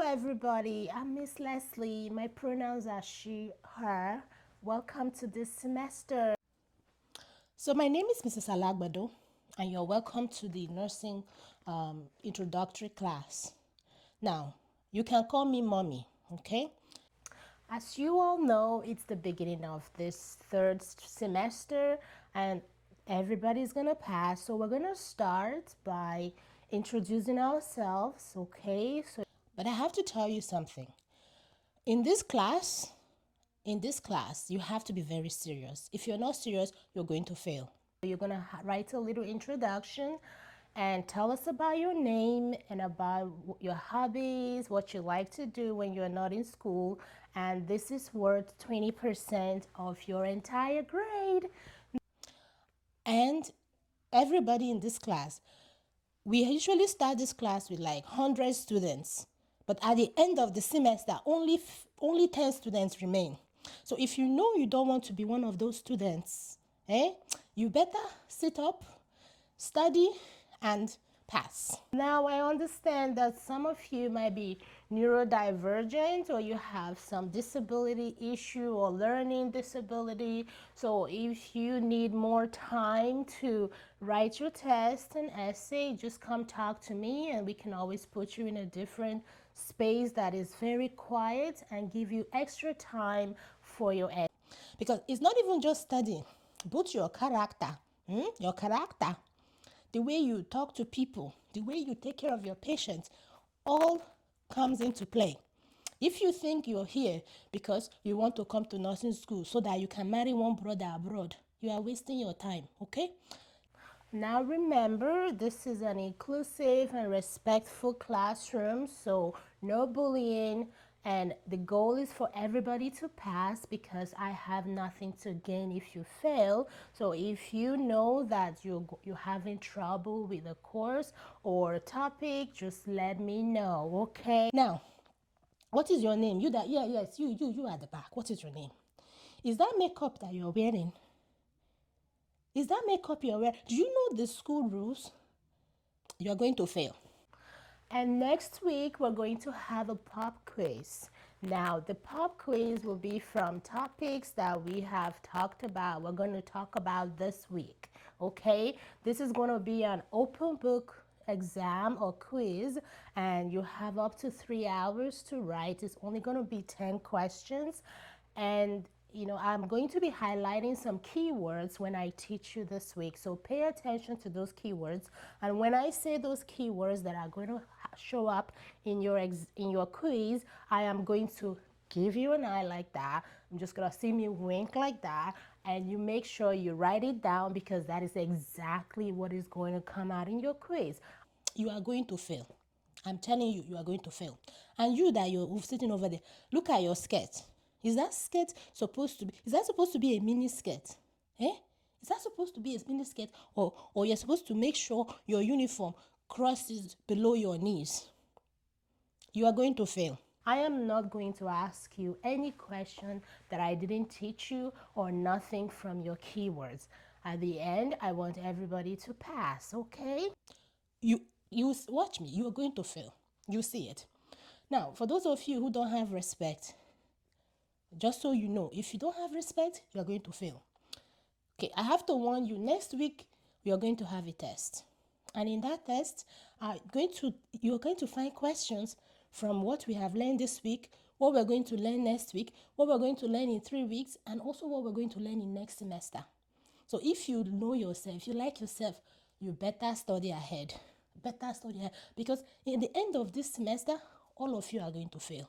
everybody. I'm Miss Leslie. My pronouns are she, her. Welcome to this semester. So my name is Mrs. Alagbado, and you're welcome to the nursing introductory class. Now, you can call me mommy, okay? As you all know, it's the beginning of this third semester, and everybody's gonna pass. So we're gonna start by introducing ourselves, okay? But I have to tell you something. In this class, you have to be very serious. If you're not serious, you're going to fail. You're going to write a little introduction and tell us about your name and about your hobbies, what you like to do when you're not in school. And this is worth 20% of your entire grade. And everybody in this class, we usually start this class with like 100 students, but at the end of the semester, only 10 students remain. So if you know you don't want to be one of those students, you better sit up, study, and pass. Now, I understand that some of you might be neurodivergent or you have some disability issue or learning disability. So if you need more time to write your test and essay, just come talk to me and we can always put you in a different space that is very quiet and give you extra time for your essay. Because it's not even just studying, but your character, your character, the way you talk to people, the way you take care of your patients, all comes into play. If you think you're here because you want to come to nursing school so that you can marry one brother abroad, you are wasting your time, okay? Now remember, this is an inclusive and respectful classroom, so no bullying, and the goal is for everybody to pass because I have nothing to gain if you fail. So if you know that you're having trouble with a course or a topic, just let me know, okay? Now, what is your name? You at the back. What is your name? Is that makeup that you're wearing? Is that makeup you're wearing? Do you know the school rules? You're going to fail. And next week, we're going to have a pop quiz. Now, the pop quiz will be from topics that we have talked about. We're going to talk about this week, okay? This is going to be an open book exam or quiz, and you have up to 3 hours to write. It's only going to be 10 questions, and I'm going to be highlighting some keywords when I teach you this week. So pay attention to those keywords. And when I say those keywords that are going to show up in your quiz, I am going to give you an eye like that. I'm just going to see me wink like that. And you make sure you write it down because that is exactly what is going to come out in your quiz. You are going to fail. I'm telling you, you are going to fail. And you that you're sitting over there, look at your skirt. Is that supposed to be a mini skirt? Eh? Is that supposed to be a mini skirt? Or you're supposed to make sure your uniform crosses below your knees? You are going to fail. I am not going to ask you any question that I didn't teach you or nothing from your keywords. At the end, I want everybody to pass, okay? You watch me. You are going to fail. You see it. Now, for those of you who don't have respect, just so you know, if you don't have respect, you are going to fail. Okay, I have to warn you, next week we are going to have a test. And in that test, you're going to find questions from what we have learned this week, what we're going to learn next week, what we're going to learn in 3 weeks, and also what we're going to learn in next semester. So if you know yourself, if you like yourself, you better study ahead. Better study ahead. Because in the end of this semester, all of you are going to fail.